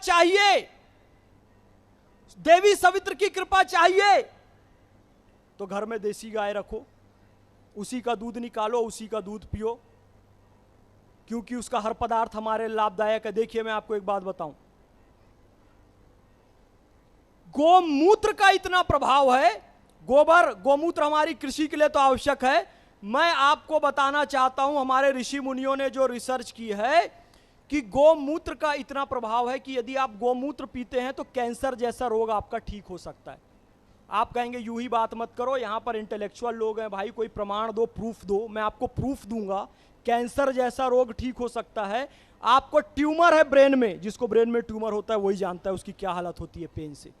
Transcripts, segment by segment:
चाहिए, देवी सवित्र की कृपा चाहिए, तो घर में देसी गाय रखो, उसी का दूध निकालो, उसी का दूध पियो, क्योंकि उसका हर पदार्थ हमारे लाभदायक है। देखिए मैं आपको एक बात बताऊं, गोमूत्र का इतना प्रभाव है, गोबर गोमूत्र हमारी कृषि के लिए तो आवश्यक है। मैं आपको बताना चाहता हूं, हमारे ऋषि मुनियों ने जो रिसर्च की है कि गोमूत्र का इतना प्रभाव है कि यदि आप गोमूत्र पीते हैं तो कैंसर जैसा रोग आपका ठीक हो सकता है। आप कहेंगे यूं ही बात मत करो, यहां पर इंटेलेक्चुअल लोग हैं, भाई कोई प्रमाण दो, प्रूफ दो। मैं आपको प्रूफ दूंगा, कैंसर जैसा रोग ठीक हो सकता है। आपको ट्यूमर है ब्रेन में, जिसको ब्रेन में ट्यूमर होता है वही जानता है उसकी क्या हालत होती है पेन से।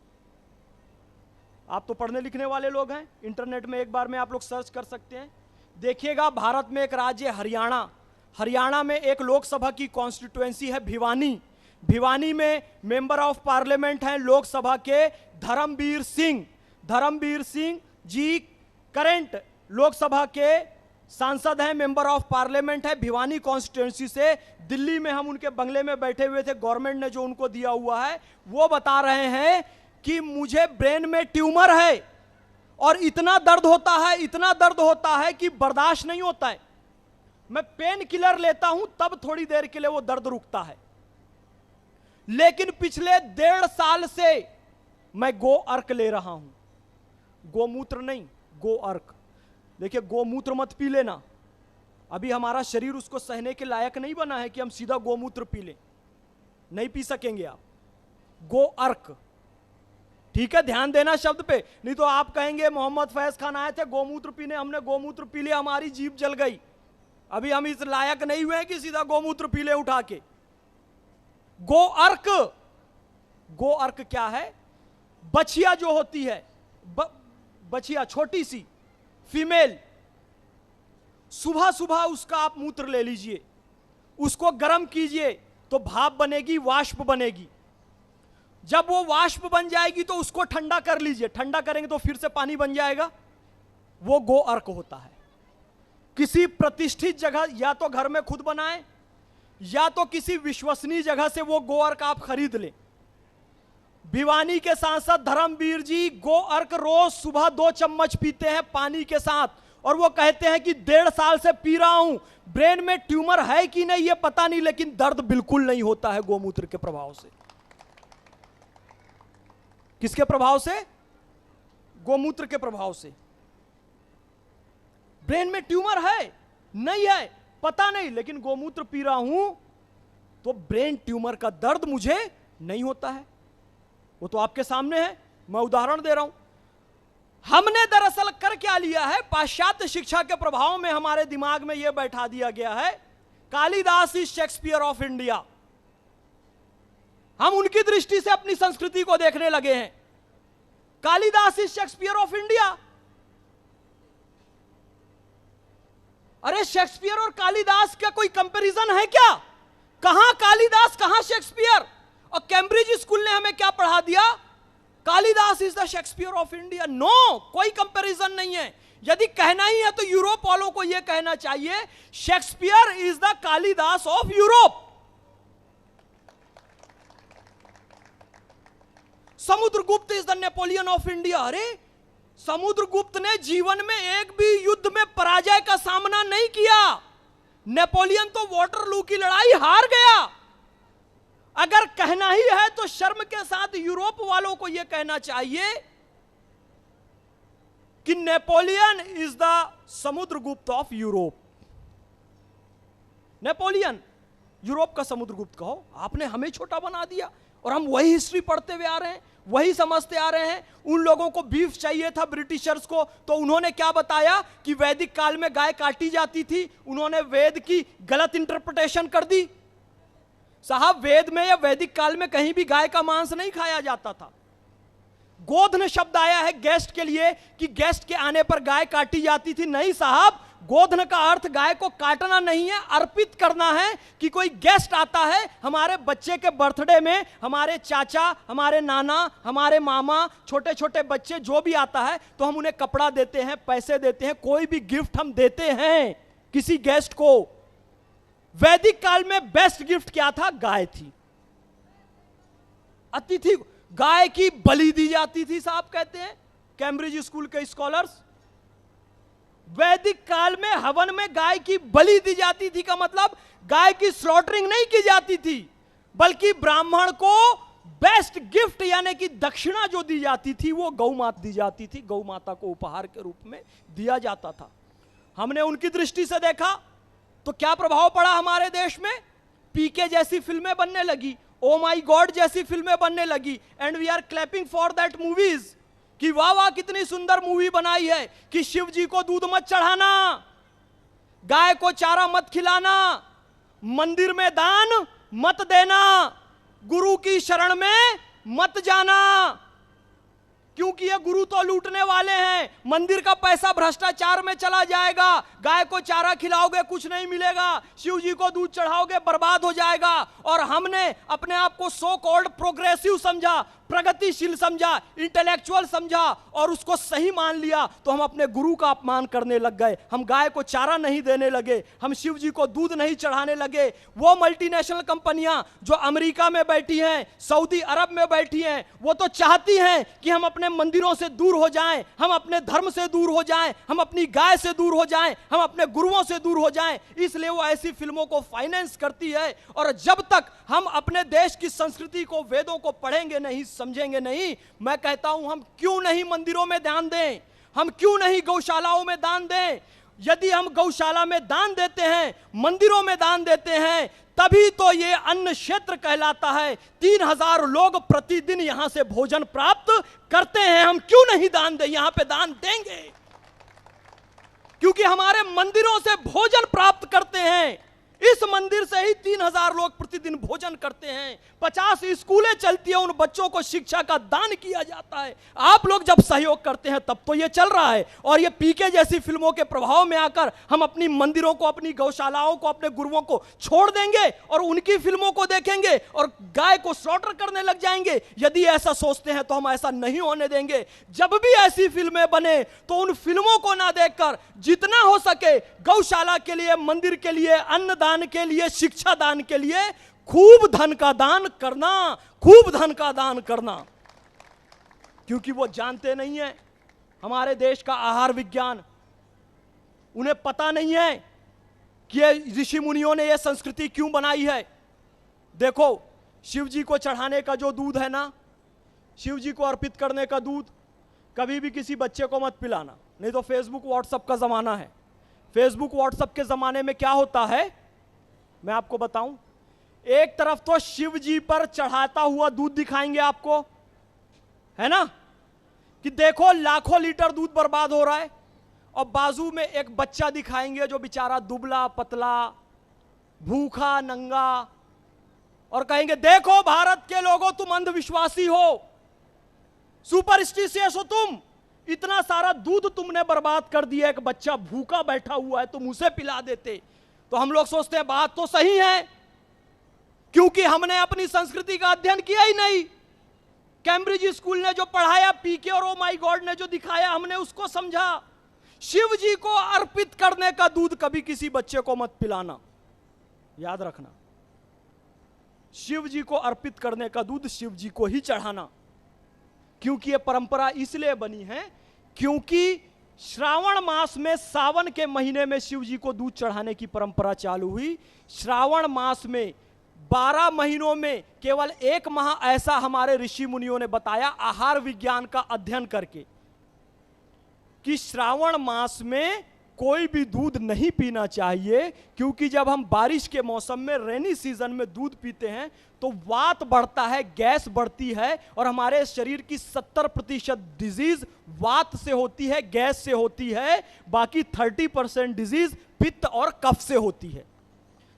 आप तो पढ़ने लिखने वाले लोग हैं, इंटरनेट में एक बार में आप लोग सर्च कर सकते हैं। देखिएगा, भारत में एक राज्य हरियाणा, हरियाणा में एक लोकसभा की कॉन्स्टिट्यूएंसी है भिवानी। भिवानी में मेंबर ऑफ पार्लियामेंट हैं लोकसभा के धर्मवीर सिंह। धर्मवीर सिंह जी करंट लोकसभा के सांसद हैं, मेंबर ऑफ पार्लियामेंट है, भिवानी कॉन्स्टिट्यूएंसी से। दिल्ली में हम उनके बंगले में बैठे हुए थे, गवर्नमेंट ने जो उनको दिया हुआ है, वो बता रहे हैं कि मुझे ब्रेन में ट्यूमर है और इतना दर्द होता है, इतना दर्द होता है कि बर्दाश्त नहीं होता है। मैं पेन किलर लेता हूं तब थोड़ी देर के लिए वो दर्द रुकता है, लेकिन पिछले 1.5 साल से मैं गो अर्क ले रहा हूं। गोमूत्र नहीं, गो अर्क। देखिए, गोमूत्र मत पी लेना, अभी हमारा शरीर उसको सहने के लायक नहीं बना है कि हम सीधा गोमूत्र पी लें, नहीं पी सकेंगे आप। गो अर्क, ठीक है, ध्यान देना शब्द पे, नहीं तो आप कहेंगे मोहम्मद फैज खान आए थे गोमूत्र पीने, हमने गोमूत्र पी लिया, हमारी जीभ जल गई, अभी हम इस लायक नहीं हुए कि सीधा गोमूत्र पी ले उठा के। गो अर्क, गो अर्क क्या है? बछिया जो होती है, बछिया छोटी सी फीमेल, सुबह सुबह उसका आप मूत्र ले लीजिए, उसको गर्म कीजिए तो भाप बनेगी, वाष्प बनेगी। जब वो वाष्प बन जाएगी तो उसको ठंडा कर लीजिए, ठंडा करेंगे तो फिर से पानी बन जाएगा, वो गो अर्क होता है। किसी प्रतिष्ठित जगह, या तो घर में खुद बनाएं या तो किसी विश्वसनीय जगह से वो गो अर्क आप खरीद लें। भिवानी के सांसद धर्मवीर जी गो अर्क रोज सुबह 2 चम्मच पीते हैं पानी के साथ, और वो कहते हैं कि 1.5 साल से पी रहा हूं, ब्रेन में ट्यूमर है कि नहीं ये पता नहीं, लेकिन दर्द बिल्कुल नहीं होता है गोमूत्र के प्रभाव से। किसके प्रभाव से? गोमूत्र के प्रभाव से। ब्रेन में ट्यूमर है नहीं है पता नहीं, लेकिन गोमूत्र पी रहा हूं तो ब्रेन ट्यूमर का दर्द मुझे नहीं होता है। वो तो आपके सामने है, मैं उदाहरण दे रहा हूं। हमने दरअसल कर क्या लिया है, पाश्चात्य शिक्षा के प्रभाव में हमारे दिमाग में यह बैठा दिया गया है, Kalidas is Shakespeare of India. हम उनकी दृष्टि से अपनी संस्कृति को देखने लगे हैं। Kalidas is Shakespeare of India. अरे शेक्सपियर और कालिदास का कोई कंपैरिजन है क्या? कहां कालिदास, कहां शेक्सपियर? और कैम्ब्रिज स्कूल ने हमें क्या पढ़ा दिया? Kalidas is the Shakespeare of India. No, कोई कंपैरिजन नहीं है। यदि कहना ही है तो यूरोप वालों को यह कहना चाहिए Shakespeare is the Kalidas of Europe. Samudragupta is the Napoleon of India. अरे समुद्रगुप्त ने जीवन में एक भी युद्ध में पराजय का सामना नहीं किया। नेपोलियन तो वाटरलू की लड़ाई हार गया। अगर कहना ही है तो शर्म के साथ यूरोप वालों को यह कहना चाहिए कि Napoleon is the Samudragupta of Europe. Napoleon Europe का समुद्रगुप्त कहो, आपने हमें छोटा बना दिया। और हम वही हिस्ट्री पढ़ते हुए आ रहे हैं, वही समझते आ रहे हैं। उन लोगों को बीफ चाहिए था ब्रिटिशर्स को, तो उन्होंने क्या बताया कि वैदिक काल में गाय काटी जाती थी। उन्होंने वेद की गलत इंटरप्रिटेशन कर दी। साहब, वेद में या वैदिक काल में कहीं भी गाय का मांस नहीं खाया जाता था। गोधन शब्द आया है गेस्ट के लिए कि गेस्ट के आने पर गाय काटी जाती थी। नहीं साहब, गोधन का अर्थ गाय को काटना नहीं है, अर्पित करना है। कि कोई गेस्ट आता है हमारे बच्चे के बर्थडे में, हमारे चाचा, हमारे नाना, हमारे मामा, छोटे छोटे बच्चे जो भी आता है, तो हम उन्हें कपड़ा देते हैं, पैसे देते हैं, कोई भी गिफ्ट हम देते हैं किसी गेस्ट को। वैदिक काल में बेस्ट गिफ्ट क्या था? गाय थी। अतिथि गाय की बलि दी जाती थी, साहब कहते हैं कैम्ब्रिज स्कूल के स्कॉलर्स। वैदिक काल में हवन में गाय की बलि दी जाती थी का मतलब गाय की स्लॉटरिंग नहीं की जाती थी, बल्कि ब्राह्मण को बेस्ट गिफ्ट यानी कि दक्षिणा जो दी जाती थी वो गौ माता दी जाती थी, गौ माता को उपहार के रूप में दिया जाता था। हमने उनकी दृष्टि से देखा तो क्या प्रभाव पड़ा हमारे देश में, पीके जैसी फिल्में बनने लगी, ओ माई गॉड जैसी फिल्में बनने लगी, and we are clapping for that movies कि वाह वाह कितनी सुंदर मूवी बनाई है कि शिव जी को दूध मत चढ़ाना, गाय को चारा मत खिलाना, मंदिर में दान मत देना, गुरु की शरण में मत जाना, क्योंकि ये गुरु तो लूटने वाले हैं, मंदिर का पैसा भ्रष्टाचार में चला जाएगा, गाय को चारा खिलाओगे कुछ नहीं मिलेगा, शिव जी को दूध चढ़ाओगे बर्बाद हो जाएगा। और हमने अपने आप को सो कॉल्ड प्रोग्रेसिव समझा, प्रगतिशील समझा, इंटेलेक्चुअल समझा और उसको सही मान लिया, तो हम अपने गुरु का अपमान करने लग गए। हम गाय को चारा नहीं देने लगे, हम शिव जी को दूध नहीं चढ़ाने लगे। वो मल्टीनेशनल कंपनियां जो अमेरिका में बैठी हैं, सऊदी अरब में बैठी हैं, वो तो चाहती हैं कि हम अपने मंदिरों से दूर हो जाएं, हम अपने धर्म से दूर हो जाएं, हम अपनी गाय से दूर हो जाएं, हम अपने गुरुओं से दूर हो जाएं। इसलिए वो ऐसी फिल्मों को फाइनेंस करती है। और जब तक हम अपने देश की संस्कृति को, वेदों को पढ़ेंगे नहीं, समझेंगे नहीं, मैं कहता हूं हम क्यों नहीं मंदिरों में दान दें, हम क्यों नहीं गौशालाओं में दान दें। यदि हम गौशाला में दान देते हैं, मंदिरों में दान देते हैं, तभी तो ये अन्न क्षेत्र कहलाता है। 3000 लोग प्रतिदिन यहां से भोजन प्राप्त करते हैं, हम क्यों नहीं दान दें, यहां पे दान देंगे, क्योंकि हमारे मंदिरों से भोजन प्राप्त करते हैं। इस मंदिर से ही 3000 लोग प्रतिदिन भोजन करते हैं, 50 स्कूलें चलती है, उन बच्चों को शिक्षा का दान किया जाता है। आप लोग जब सहयोग करते हैं तब तो ये चल रहा है। और ये पीके जैसी फिल्मों के प्रभाव में आकर हम अपनी मंदिरों को, अपनी गौशालाओं को, अपने गुरुओं को छोड़ देंगे और उनकी फिल्मों को देखेंगे और गाय को स्लॉटर करने लग जाएंगे। यदि ऐसा सोचते हैं तो हम ऐसा नहीं होने देंगे। जब भी ऐसी फिल्में बने तो उन फिल्मों को ना देखकर जितना हो सके गौशाला के लिए, मंदिर के लिए, अन्न दान के लिए, शिक्षा दान के लिए खूब धन का दान करना, खूब धन का दान करना। क्योंकि वो जानते नहीं है हमारे देश का आहार विज्ञान, उन्हें पता नहीं है कि ये ऋषि मुनियों ने ये संस्कृति क्यों बनाई है। देखो, शिव जी को चढ़ाने का जो दूध है ना, शिव जी को अर्पित करने का दूध कभी भी किसी बच्चे को मत पिलाना, नहीं तो फेसबुक व्हाट्सएप का जमाना है। फेसबुक व्हाट्सएप के जमाने में क्या होता है मैं आपको बताऊं। एक तरफ तो शिव जी पर चढ़ाता हुआ दूध दिखाएंगे आपको, है ना, कि देखो लाखों लीटर दूध बर्बाद हो रहा है, और बाजू में एक बच्चा दिखाएंगे जो बेचारा दुबला पतला, भूखा नंगा, और कहेंगे देखो भारत के लोगों तुम अंधविश्वासी हो, सुपरस्टिशियस हो तुम, इतना सारा दूध तुमने बर्बाद कर दिया, एक बच्चा भूखा बैठा हुआ है तुम उसे पिला देते। तो हम लोग सोचते हैं बात तो सही है, क्योंकि हमने अपनी संस्कृति का अध्ययन किया ही नहीं। कैम्ब्रिज स्कूल ने जो पढ़ाया, पीके और ओ माई गॉड ने जो दिखाया, हमने उसको समझा। शिव जी को अर्पित करने का दूध कभी किसी बच्चे को मत पिलाना, याद रखना। शिव जी को अर्पित करने का दूध शिव जी को ही चढ़ाना, क्योंकि यह परंपरा इसलिए बनी है क्योंकि श्रावण मास में, सावन के महीने में शिव जी को दूध चढ़ाने की परंपरा चालू हुई। श्रावण मास में 12 महीनों में केवल 1 माह ऐसा हमारे ऋषि मुनियों ने बताया आहार विज्ञान का अध्ययन करके, कि श्रावण मास में कोई भी दूध नहीं पीना चाहिए, क्योंकि जब हम बारिश के मौसम में, रेनी सीजन में दूध पीते हैं तो वात बढ़ता है, गैस बढ़ती है, और हमारे शरीर की 70% डिजीज वात से होती है, गैस से होती है, बाकी 30% डिजीज पित्त और कफ से होती है।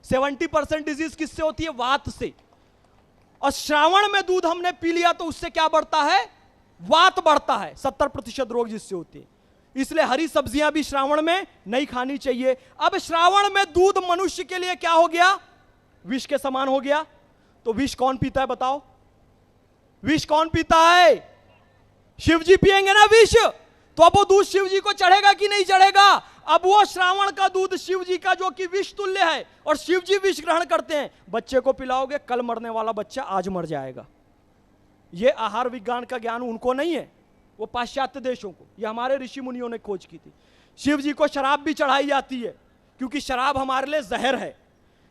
70% डिजीज किससे होती है? वात से। और श्रावण में दूध हमने पी लिया तो उससे क्या बढ़ता है? वात बढ़ता है, 70% रोग जिससे होते हैं। इसलिए हरी सब्जियां भी श्रावण में नहीं खानी चाहिए। अब श्रावण में दूध मनुष्य के लिए क्या हो गया? विष के समान हो गया। तो विष कौन पीता है बताओ? विष कौन पीता है? शिव जी पिएंगे ना विष, तो अब वो दूध शिव जी को चढ़ेगा कि नहीं चढ़ेगा? अब वो श्रावण का दूध शिव जी का जो कि विष तुल्य है, और शिव जी विष ग्रहण करते हैं, बच्चे को पिलाओगे, कल मरने वाला बच्चा आज मर जाएगा। ये आहार विज्ञान का ज्ञान उनको नहीं है, वो पाश्चात्य देशों को, ये हमारे ऋषि मुनियों ने खोज की थी। शिव जी को शराब भी चढ़ाई जाती है क्योंकि शराब हमारे लिए जहर है।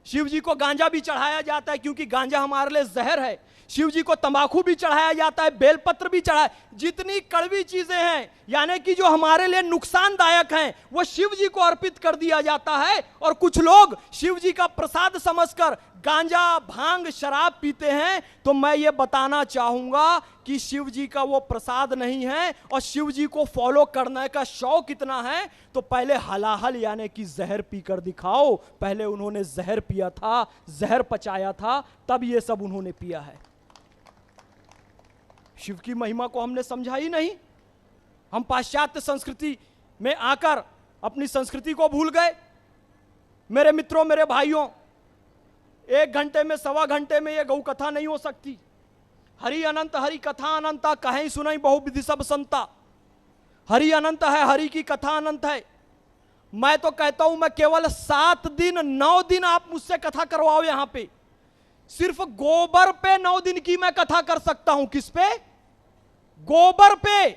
शिव जी को गांजा भी चढ़ाया जाता है क्योंकि गांजा हमारे लिए जहर है। शिव जी को तंबाकू भी चढ़ाया जाता है, बेलपत्र भी चढ़ाया, जितनी कड़वी चीजें हैं यानी कि जो हमारे लिए नुकसानदायक हैं वो शिव जी को अर्पित कर दिया जाता है। और कुछ लोग शिव जी का प्रसाद समझकर गांजा, भांग, शराब पीते हैं। तो मैं ये बताना चाहूंगा कि शिव जी का वो प्रसाद नहीं है। और शिव जी को फॉलो करने का शौक कितना है तो पहले हलाहल यानी कि जहर पीकर दिखाओ। पहले उन्होंने जहर पिया था, जहर पचाया था, तब ये सब उन्होंने पिया है। शिव की महिमा को हमने समझा ही नहीं। हम पाश्चात्य संस्कृति में आकर अपनी संस्कृति को भूल गए। मेरे मित्रों, मेरे भाइयों, 1 घंटे में, 1.25 घंटे में ये गौ कथा नहीं हो सकती। हरि अनंत हरि कथा अनंता, कहीं सुनाई बहुविधि सब संता। हरि अनंत है, हरि की कथा अनंत है। मैं तो कहता हूं मैं केवल 7 दिन 9 दिन आप मुझसे कथा करवाओ। यहां पे सिर्फ गोबर पे 9 दिन की मैं कथा कर सकता हूं। किस पे? गोबर पे।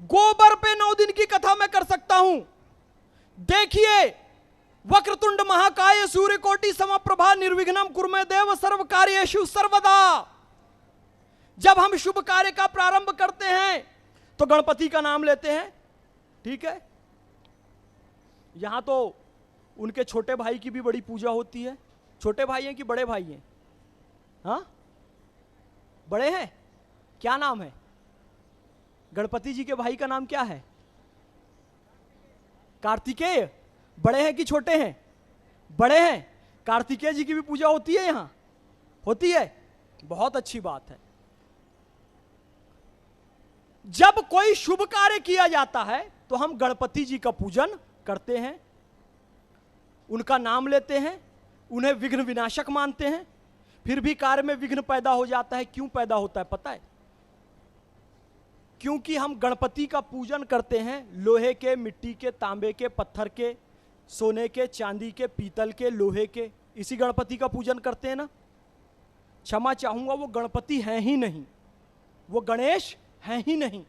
गोबर पे 9 दिन की कथा मैं कर सकता हूं। देखिए, वक्रतुंड महाकाय सूर्यकोटि समप्रभा निर्विघ्नं कुरुमे देव सर्व कार्येषु सर्वदा। जब हम शुभ कार्य का प्रारंभ करते हैं तो गणपति का नाम लेते हैं, ठीक है। यहां तो उनके छोटे भाई की भी बड़ी पूजा होती है। छोटे भाई हैं कि बड़े भाई हैं? हाँ, बड़े हैं। क्या नाम है? गणपति जी के भाई का नाम क्या है? कार्तिकेय। बड़े हैं कि छोटे हैं? बड़े हैं। कार्तिकेय जी की भी पूजा होती है यहां? होती है। बहुत अच्छी बात है। जब कोई शुभ कार्य किया जाता है तो हम गणपति जी का पूजन करते हैं, उनका नाम लेते हैं, उन्हें विघ्न विनाशक मानते हैं। फिर भी कार्य में विघ्न पैदा हो जाता है। क्यों पैदा होता है पता है? क्योंकि हम गणपति का पूजन करते हैं लोहे के, मिट्टी के, तांबे के, पत्थर के, सोने के, चांदी के, पीतल के, लोहे के, इसी गणपति का पूजन करते हैं ना। क्षमा चाहूंगा, वो गणपति हैं ही नहीं, वो गणेश हैं ही नहीं।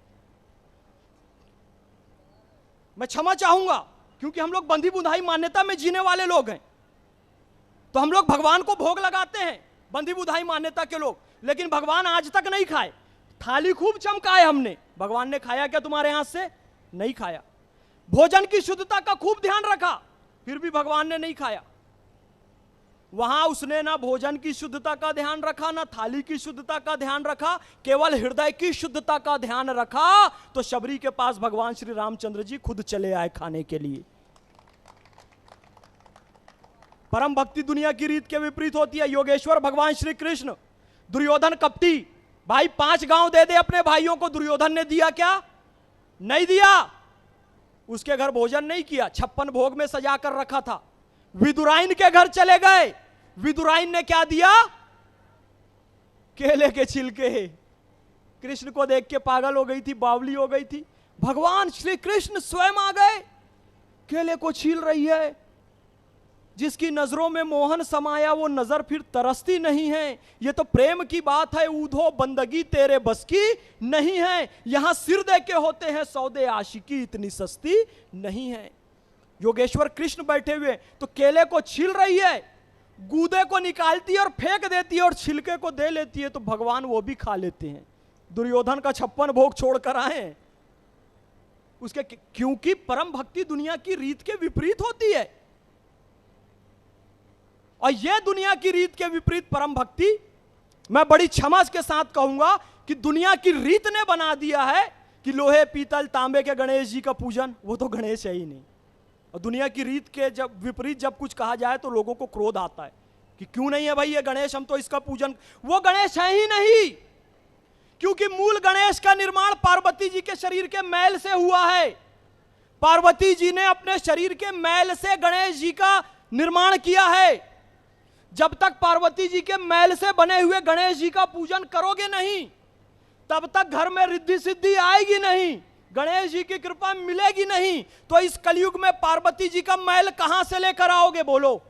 मैं क्षमा चाहूंगा क्योंकि हम लोग बंधी बुधाई मान्यता में जीने वाले लोग हैं। तो हम लोग भगवान को भोग लगाते हैं, बंधी बुधाई मान्यता के लोग। लेकिन भगवान आज तक नहीं खाए। थाली खूब चमकाए हमने, भगवान ने खाया क्या तुम्हारे हाथ से? नहीं खाया। भोजन की शुद्धता का खूब ध्यान रखा, फिर भी भगवान ने नहीं खाया। वहां उसने ना भोजन की शुद्धता का ध्यान रखा, ना थाली की शुद्धता का ध्यान रखा, केवल हृदय की शुद्धता का ध्यान रखा। तो शबरी के पास भगवान श्री रामचंद्र जी खुद चले आए खाने के लिए। परम भक्ति दुनिया की रीत के विपरीत होती है। योगेश्वर भगवान श्री कृष्ण, दुर्योधन कपटी भाई 5 गांव दे दे अपने भाइयों को। दुर्योधन ने दिया क्या? नहीं दिया। उसके घर भोजन नहीं किया, 56 भोग में सजा कर रखा था। विदुराइन के घर चले गए, विदुराइन ने क्या दिया? केले के छिलके। कृष्ण को देख के पागल हो गई थी, बावली हो गई थी। भगवान श्री कृष्ण स्वयं आ गए, केले को छील रही है। जिसकी नजरों में मोहन समाया वो नजर फिर तरसती नहीं है। ये तो प्रेम की बात है, ऊधो बंदगी तेरे बस की नहीं है। यहां सिर दे के होते हैं सौदे, आशिकी इतनी सस्ती नहीं है। योगेश्वर कृष्ण बैठे हुए तो केले को छील रही है, गूदे को निकालती है और फेंक देती है और छिलके को दे लेती है। तो भगवान वो भी खा लेते हैं। दुर्योधन का 56 भोग छोड़कर आए उसके, क्योंकि परम भक्ति दुनिया की रीत के विपरीत होती है। और यह दुनिया की रीत के विपरीत परम भक्ति, मैं बड़ी क्षमा के साथ कहूंगा कि दुनिया की रीत ने बना दिया है कि लोहे, पीतल, तांबे के गणेश जी का पूजन, वो तो गणेश है ही नहीं। और दुनिया की रीत के जब विपरीत जब कुछ कहा जाए तो लोगों को क्रोध आता है कि क्यों नहीं है भाई ये गणेश, हम तो इसका पूजन। वो गणेश है ही नहीं, क्योंकि मूल गणेश का निर्माण पार्वती जी के शरीर के मैल से हुआ है। पार्वती जी ने अपने शरीर के मैल से गणेश जी का निर्माण किया है। जब तक पार्वती जी के मैल से बने हुए गणेश जी का पूजन करोगे नहीं, तब तक घर में रिद्धि सिद्धि आएगी नहीं, गणेश जी की कृपा मिलेगी नहीं। तो इस कलयुग में पार्वती जी का मैल कहां से लेकर आओगे? बोलो।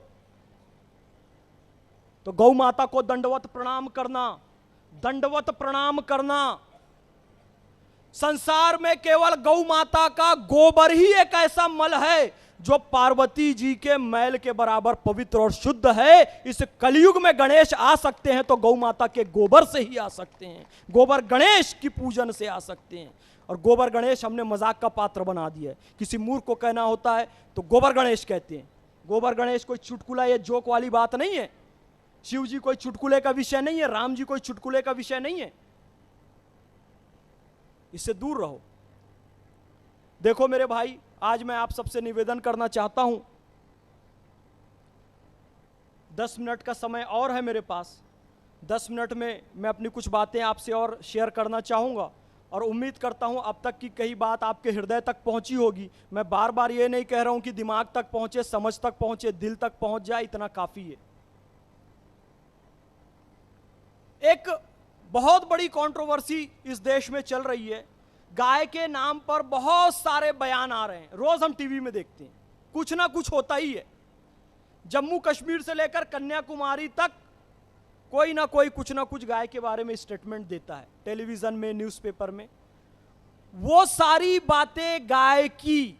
तो गौ माता को दंडवत प्रणाम करना, दंडवत प्रणाम करना। संसार में केवल गौ माता का गोबर ही एक ऐसा मल है जो पार्वती जी के मैल के बराबर पवित्र और शुद्ध है। इस कलयुग में गणेश आ सकते हैं तो गौ माता के गोबर से ही आ सकते हैं, गोबर गणेश की पूजन से आ सकते हैं। और गोबर गणेश हमने मजाक का पात्र बना दिया है। किसी मूर्ख को कहना होता है तो गोबर गणेश कहते हैं। गोबर गणेश कोई चुटकुला या जोक वाली बात नहीं है। शिव जी कोई चुटकुले का विषय नहीं है, राम जी कोई चुटकुले का विषय नहीं है। इससे दूर रहो। देखो मेरे भाई, आज मैं आप सबसे निवेदन करना चाहता हूं, 10 मिनट का समय और है मेरे पास। 10 मिनट में मैं अपनी कुछ बातें आपसे और शेयर करना चाहूंगा और उम्मीद करता हूं अब तक की कई बात आपके हृदय तक पहुंची होगी। मैं बार बार ये नहीं कह रहा हूं कि दिमाग तक पहुंचे, समझ तक पहुंचे, दिल तक पहुंच जाए, इतना काफी है। एक बहुत बड़ी कंट्रोवर्सी इस देश में चल रही है। गाय के नाम पर बहुत सारे बयान आ रहे हैं, रोज हम टीवी में देखते हैं, कुछ ना कुछ होता ही है। जम्मू कश्मीर से लेकर कन्याकुमारी तक कोई ना कोई कुछ ना कुछ गाय के बारे में स्टेटमेंट देता है, टेलीविजन में, न्यूज़पेपर में। वो सारी बातें गाय की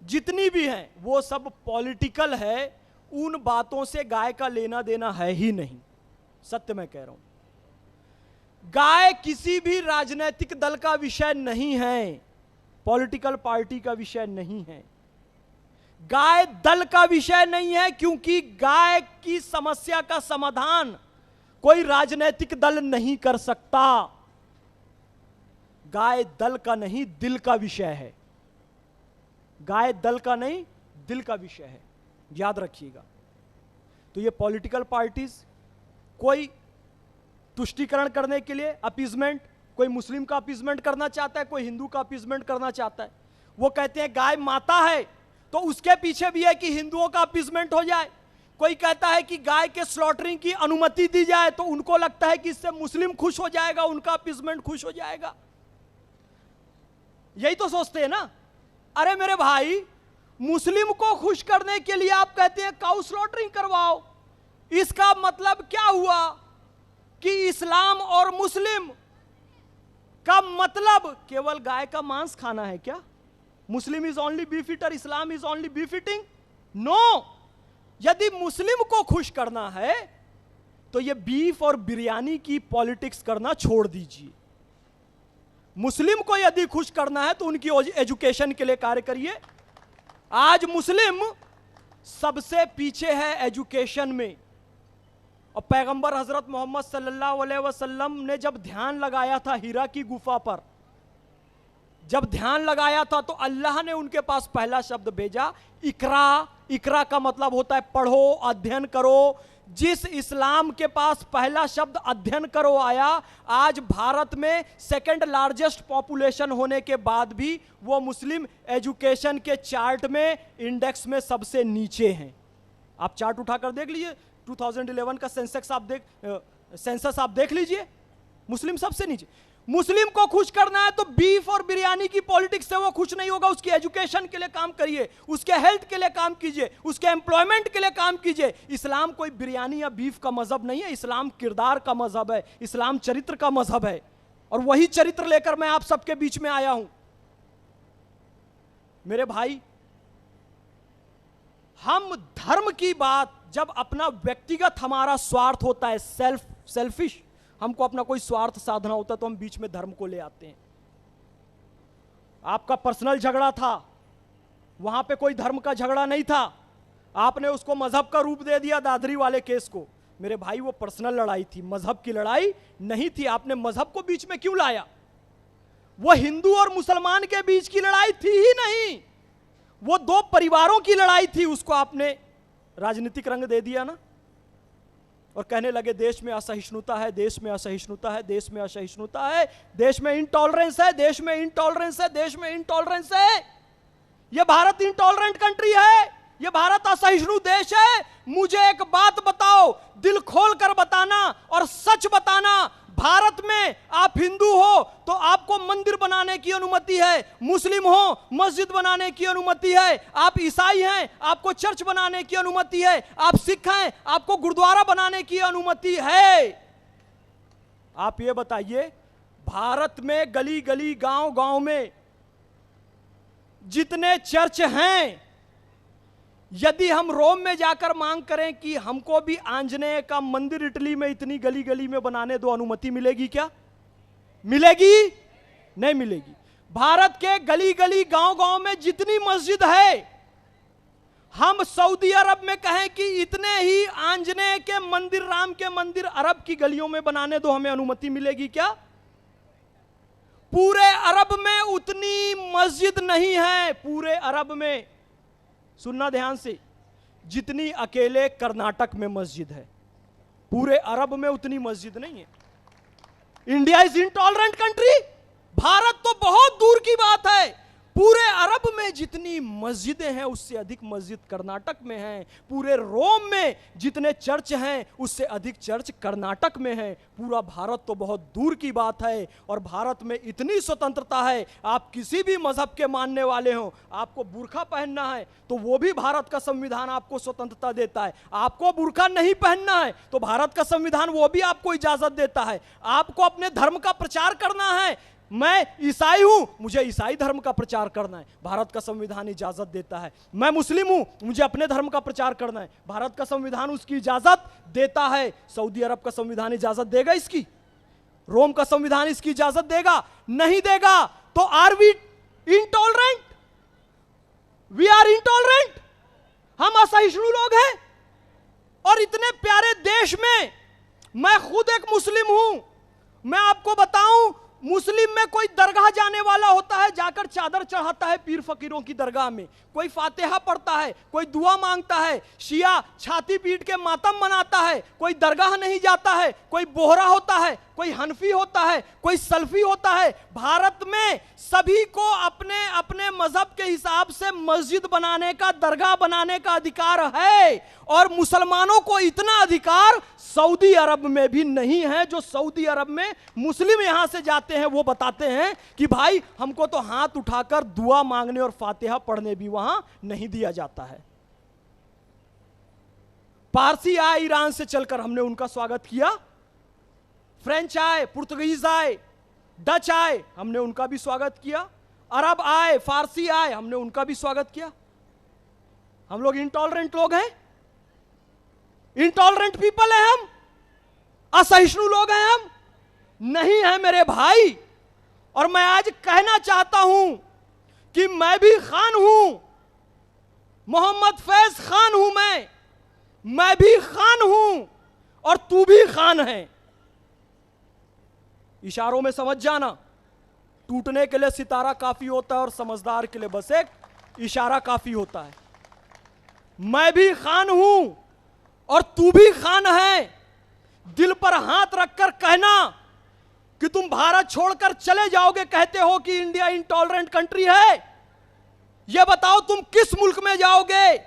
जितनी भी हैं वो सब पॉलिटिकल है। उन बातों से गाय का लेना देना है ही नहीं, सत्य मैं कह रहा हूं। गाय किसी भी राजनीतिक दल का विषय नहीं है, पॉलिटिकल पार्टी का विषय नहीं है, गाय दल का विषय नहीं है, क्योंकि गाय की समस्या का समाधान कोई राजनीतिक दल नहीं कर सकता। गाय दल का नहीं, दिल का विषय है। गाय दल का नहीं, दिल का विषय है, याद रखिएगा। तो ये पॉलिटिकल पार्टीज कोई तुष्टीकरण करने के लिए अपीजमेंट, कोई मुस्लिम का अपीजमेंट करना चाहता है, कोई हिंदू का अपीजमेंट करना चाहता है। वो कहते हैं गाय माता है तो उसके पीछे भी है कि हिंदुओं का अपीजमेंट हो जाए। कोई कहता है कि गाय के स्लॉटरिंग की अनुमति दी जाए तो उनको लगता है कि इससे मुस्लिम खुश हो जाएगा, उनका अपीजमेंट खुश हो जाएगा। यही तो सोचते हैं ना। अरे मेरे भाई, मुस्लिम को खुश करने के लिए आप कहते हैं काउ स्लॉटरिंग करवाओ, इसका मतलब क्या हुआ कि इस्लाम और मुस्लिम का मतलब केवल गाय का मांस खाना है क्या? Muslim is only beef eater, Islam is only beef eating? No. यदि मुस्लिम को खुश करना है तो ये बीफ और बिरयानी की पॉलिटिक्स करना छोड़ दीजिए। मुस्लिम को यदि खुश करना है तो उनकी एजुकेशन के लिए कार्य करिए। आज मुस्लिम सबसे पीछे है एजुकेशन में। और पैगंबर हजरत मोहम्मद सल्लल्लाहु अलैहि वसल्लम ने जब ध्यान लगाया था हीरा की गुफा पर, जब ध्यान लगाया था तो अल्लाह ने उनके पास पहला शब्द भेजा, इकरा। इकरा का मतलब होता है पढ़ो, अध्ययन करो। जिस इस्लाम के पास पहला शब्द अध्ययन करो आया, आज भारत में सेकंड लार्जेस्ट पॉपुलेशन होने के बाद भी वो मुस्लिम एजुकेशन के चार्ट में, इंडेक्स में सबसे नीचे हैं। आप चार्ट उठाकर देख लीजिए, 2011 का सेंसस आप देख लीजिए, मुस्लिम सबसे नीचे। मुस्लिम को खुश करना है तो बीफ और बिरयानी की पॉलिटिक्स से वो खुश नहीं होगा। उसकी एजुकेशन के लिए काम करिए, उसके हेल्थ के लिए काम कीजिए, उसके एम्प्लॉयमेंट के लिए काम कीजिए। इस्लाम कोई बिरयानी या बीफ का मजहब नहीं है, इस्लाम किरदार का मजहब है, इस्लाम चरित्र का मजहब है। और वही चरित्र लेकर मैं आप सबके बीच में आया हूं। मेरे भाई, हम धर्म की बात, जब अपना व्यक्तिगत हमारा स्वार्थ होता है, सेल्फिश, हमको अपना कोई स्वार्थ साधना होता है तो हम बीच में धर्म को ले आते हैं। आपका पर्सनल झगड़ा था, वहां पे कोई धर्म का झगड़ा नहीं था, आपने उसको मजहब का रूप दे दिया दादरी वाले केस को। मेरे भाई, वो पर्सनल लड़ाई थी, मजहब की लड़ाई नहीं थी। आपने मजहब को बीच में क्यों लाया? वो हिंदू और मुसलमान के बीच की लड़ाई थी ही नहीं, वो दो परिवारों की लड़ाई थी। उसको आपने राजनीतिक रंग दे दिया ना, और कहने लगे देश में असहिष्णुता है, देश में असहिष्णुता है, देश में असहिष्णुता है, देश में इंटॉलरेंस है, देश में इंटॉलरेंस है, देश में इंटॉलरेंस है। यह भारत इंटॉलरेंट कंट्री है, यह भारत असहिष्णु देश है। मुझे एक बात बताओ, दिल खोल कर बताना और सच बताना, भारत में आप हिंदू हो तो आपको मंदिर बनाने की अनुमति है, मुस्लिम हो मस्जिद बनाने की अनुमति है, आप ईसाई हैं आपको चर्च बनाने की अनुमति है, आप सिख हैं आपको गुरुद्वारा बनाने की अनुमति है। आप ये बताइए, भारत में गली गली गांव गांव में जितने चर्च हैं, यदि हम रोम में जाकर मांग करें कि हमको भी आंजनेय का मंदिर इटली में इतनी गली गली में बनाने दो, अनुमति मिलेगी क्या? मिलेगी? नहीं मिलेगी। भारत के गली गली गांव गांव में जितनी मस्जिद है, हम सऊदी अरब में कहें कि इतने ही आंजनेय के मंदिर, राम के मंदिर अरब की गलियों में बनाने दो, हमें अनुमति मिलेगी क्या? पूरे अरब में उतनी मस्जिद नहीं है, पूरे अरब में, सुनना ध्यान से, जितनी अकेले कर्नाटक में मस्जिद है। पूरे अरब में उतनी मस्जिद नहीं है। India is intolerant country, Bharat तो बहुत दूर की बात है। पूरे अरब में जितनी मस्जिदें हैं उससे अधिक मस्जिद कर्नाटक में हैं। पूरे रोम में जितने चर्च हैं उससे अधिक चर्च कर्नाटक में हैं। पूरा भारत तो बहुत दूर की बात है। और भारत में इतनी स्वतंत्रता है, आप किसी भी मजहब के मानने वाले हो, आपको बुर्का पहनना है तो वो भी भारत का संविधान आपको स्वतंत्रता देता है। आपको बुर्का नहीं पहनना है तो भारत का संविधान वो भी आपको इजाजत देता है। आपको अपने धर्म का प्रचार करना है, मैं ईसाई हूं, मुझे ईसाई धर्म का प्रचार करना है, भारत का संविधान इजाजत देता है। मैं मुस्लिम हूं, मुझे अपने धर्म का प्रचार करना है, भारत का संविधान उसकी इजाजत देता है। सऊदी अरब का संविधान इजाजत देगा इसकी? रोम का संविधान इसकी इजाजत देगा? नहीं देगा। तो are we intolerant? We are intolerant. हम असहिष्णु लोग हैं। और इतने प्यारे देश में, मैं खुद एक मुस्लिम हूं, मैं आपको बताऊं, मुस्लिम में कोई दरगाह जाने वाला होता है, जाकर चादर चढ़ाता है पीर फकीरों की दरगाह में, कोई फातिहा पढ़ता है, कोई दुआ मांगता है, शिया छाती पीट के मातम मनाता है, कोई दरगाह नहीं जाता है, कोई बोहरा होता है, कोई हनफी होता है, कोई सल्फी होता है। भारत में सभी को अपने अपने मजहब के हिसाब से मस्जिद बनाने का, दरगाह बनाने का अधिकार है। और मुसलमानों को इतना अधिकार सऊदी अरब में भी नहीं है। जो सऊदी अरब में मुस्लिम यहां से जाते हैं वो बताते हैं कि भाई हमको तो हाथ उठाकर दुआ मांगने और फातिहा पढ़ने भी वहां नहीं दिया जाता है। पारसी आए ईरान से चलकर, हमने उनका स्वागत किया। फ्रेंच आए, पुर्तगीज आए, डच आए, हमने उनका भी स्वागत किया। अरब आए, फारसी आए, हमने उनका भी स्वागत किया। हम लोग इंटॉलरेंट लोग हैं? इंटॉलरेंट पीपल है हम? असहिष्णु लोग हैं हम? नहीं है मेरे भाई। और मैं आज कहना चाहता हूं कि मैं भी खान हूं, मोहम्मद फैज खान हूं, मैं भी खान हूं और तू भी खान है। इशारों में समझ जाना, टूटने के लिए सितारा काफी होता है और समझदार के लिए बस एक इशारा काफी होता है। मैं भी खान हूं और तू भी खान है। दिल पर हाथ रखकर कहना कि तुम भारत छोड़कर चले जाओगे, कहते हो कि इंडिया इंटॉलरेंट कंट्री है। यह बताओ तुम किस मुल्क में जाओगे?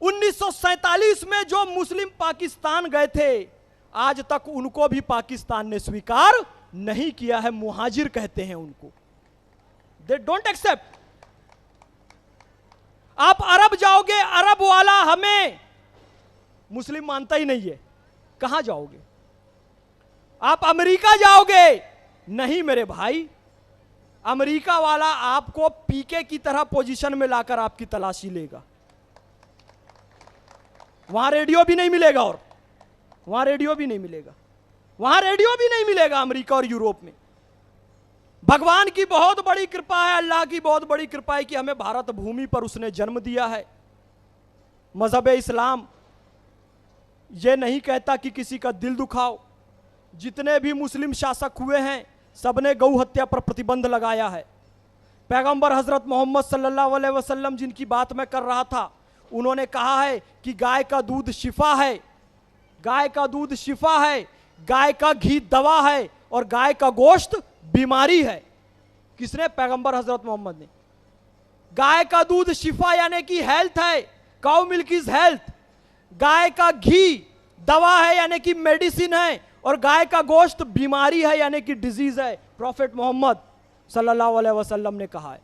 1947 में जो मुस्लिम पाकिस्तान गए थे, आज तक उनको भी पाकिस्तान ने स्वीकार नहीं किया है। मुहाजिर कहते हैं उनको, दे डोंट एक्सेप्ट। आप अरब जाओगे, अरब वाला हमें मुस्लिम मानता ही नहीं है, कहां जाओगे? आप अमेरिका जाओगे, नहीं मेरे भाई, अमेरिका वाला आपको पीके की तरह पोजीशन में लाकर आपकी तलाशी लेगा। वहां रेडियो भी नहीं मिलेगा, और वहां रेडियो भी नहीं मिलेगा, वहां रेडियो भी नहीं मिलेगा अमेरिका और यूरोप में। भगवान की बहुत बड़ी कृपा है, अल्लाह की बहुत बड़ी कृपा है कि हमें भारत भूमि पर उसने जन्म दिया है। मजहब इस्लाम यह नहीं कहता कि किसी का दिल दुखाओ। जितने भी मुस्लिम शासक हुए हैं सबने गौ हत्या पर प्रतिबंध लगाया है। पैगंबर हजरत मोहम्मद सल्लल्लाहु अलैहि वसल्लम जिनकी बात मैं कर रहा था, उन्होंने कहा है कि गाय का दूध शिफा है, गाय का दूध शिफा है, गाय का घी दवा है और गाय का गोश्त बीमारी है। किसने? पैगंबर हजरत मोहम्मद ने। गाय का दूध शिफा यानी कि हेल्थ है, काउ मिल्क इज हेल्थ। गाय का घी दवा है यानी कि मेडिसिन है, और गाय का गोश्त बीमारी है, यानी कि डिजीज है, प्रॉफेट मोहम्मद सल्लल्लाहु अलैहि वसल्लम ने कहा है।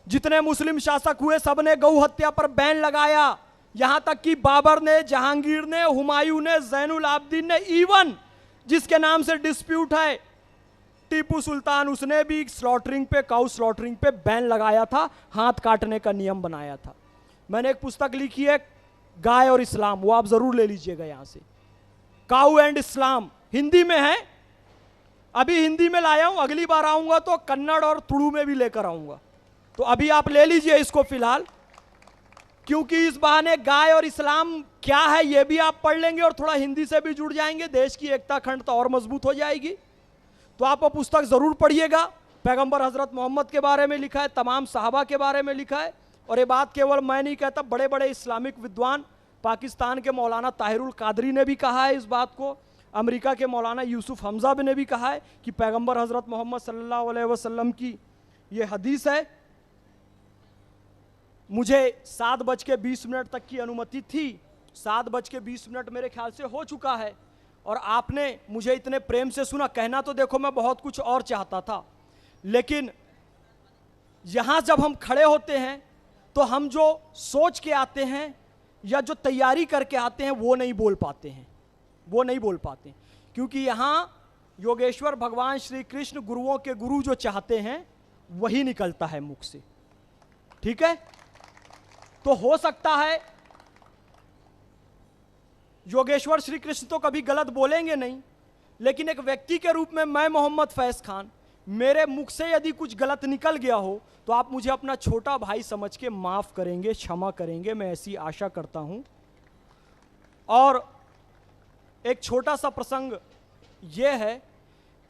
जितने मुस्लिम शासक हुए सब ने गौ हत्या पर बैन लगाया, यहां तक कि बाबर ने, जहांगीर ने, हुमायूं ने, जैनुल आबदीन ने, इवन जिसके नाम से डिस्प्यूट है टीपू सुल्तान, उसने भी स्लॉटरिंग पे, काउ स्लॉटरिंग पे बैन लगाया था, हाथ काटने का नियम बनाया था। मैंने एक पुस्तक लिखी है गाय और इस्लाम, वो आप जरूर ले लीजिएगा यहां से, काउ एंड इस्लाम, हिंदी में है। अभी हिंदी में लाया हूं, अगली बार आऊंगा तो कन्नड़ और तुलु में भी लेकर आऊंगा, तो अभी आप ले लीजिए इसको फिलहाल, क्योंकि इस बहाने गाय और इस्लाम क्या है ये भी आप पढ़ लेंगे और थोड़ा हिंदी से भी जुड़ जाएंगे, देश की एकता अखंडता और मजबूत हो जाएगी। तो आप वो पुस्तक जरूर पढ़िएगा। पैगंबर हजरत मोहम्मद के बारे में लिखा है, तमाम सहाबा के बारे में लिखा है, और ये बात केवल मैं नहीं कहता, बड़े बड़े इस्लामिक विद्वान, पाकिस्तान के मौलाना ताहिरुल कादरी ने भी कहा है इस बात को, अमेरिका के मौलाना यूसुफ हमजा ने भी कहा है कि पैगंबर हजरत मोहम्मद सल्लल्लाहु अलैहि वसल्लम की ये हदीस है। मुझे 7:20 तक की अनुमति थी, 7:20 मेरे ख्याल से हो चुका है, और आपने मुझे इतने प्रेम से सुना। कहना तो देखो मैं बहुत कुछ और चाहता था, लेकिन यहां जब हम खड़े होते हैं तो हम जो सोच के आते हैं या जो तैयारी करके आते हैं वो नहीं बोल पाते हैं, वो नहीं बोल पाते, क्योंकि यहां योगेश्वर भगवान श्री कृष्ण गुरुओं के गुरु जो चाहते हैं वही निकलता है मुख से, ठीक है। तो हो सकता है योगेश्वर श्री कृष्ण तो कभी गलत बोलेंगे नहीं, लेकिन एक व्यक्ति के रूप में मैं मोहम्मद फैज खान, मेरे मुख से यदि कुछ गलत निकल गया हो तो आप मुझे अपना छोटा भाई समझ के माफ करेंगे, क्षमा करेंगे, मैं ऐसी आशा करता हूं। और एक छोटा सा प्रसंग यह है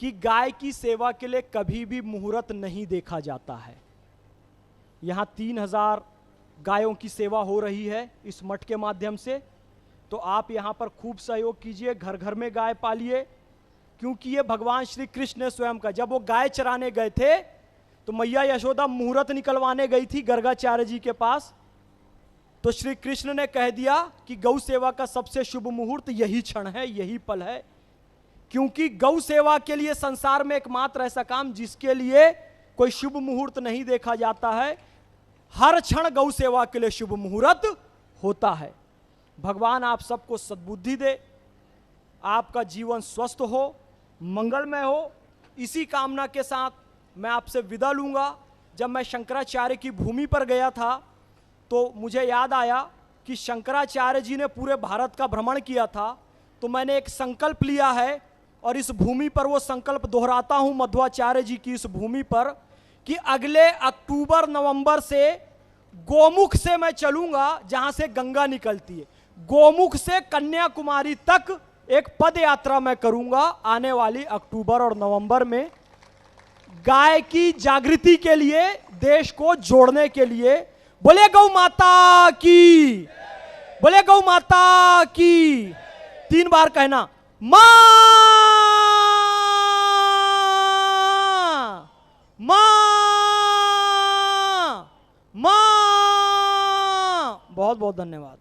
कि गाय की सेवा के लिए कभी भी मुहूर्त नहीं देखा जाता है। यहां 3000 गायों की सेवा हो रही है इस मठ के माध्यम से, तो आप यहां पर खूब सहयोग कीजिए, घर घर में गाय पालिए, क्योंकि ये भगवान श्री कृष्ण ने स्वयं का, जब वो गाय चराने गए थे तो मैया यशोदा मुहूर्त निकलवाने गई थी गर्गाचार्य जी के पास, तो श्री कृष्ण ने कह दिया कि गौ सेवा का सबसे शुभ मुहूर्त यही क्षण है, यही पल है, क्योंकि गौ सेवा के लिए संसार में एकमात्र ऐसा काम जिसके लिए कोई शुभ मुहूर्त नहीं देखा जाता है, हर क्षण गौ सेवा के लिए शुभ मुहूर्त होता है। भगवान आप सबको सद्बुद्धि दे, आपका जीवन स्वस्थ हो, मंगलमय हो, इसी कामना के साथ मैं आपसे विदा लूंगा। जब मैं शंकराचार्य की भूमि पर गया था तो मुझे याद आया कि शंकराचार्य जी ने पूरे भारत का भ्रमण किया था, तो मैंने एक संकल्प लिया है और इस भूमि पर वो संकल्प दोहराता हूं, मध्वाचार्य जी की इस भूमि पर, कि अगले अक्टूबर नवंबर से गोमुख से मैं चलूंगा, जहां से गंगा निकलती है, गोमुख से कन्याकुमारी तक एक पद यात्रा मैं करूंगा आने वाली अक्टूबर और नवंबर में, गाय की जागृति के लिए, देश को जोड़ने के लिए। बोले गौ माता की, बोले गौ माता की, 3 बार कहना, मां मां मां। बहुत बहुत धन्यवाद।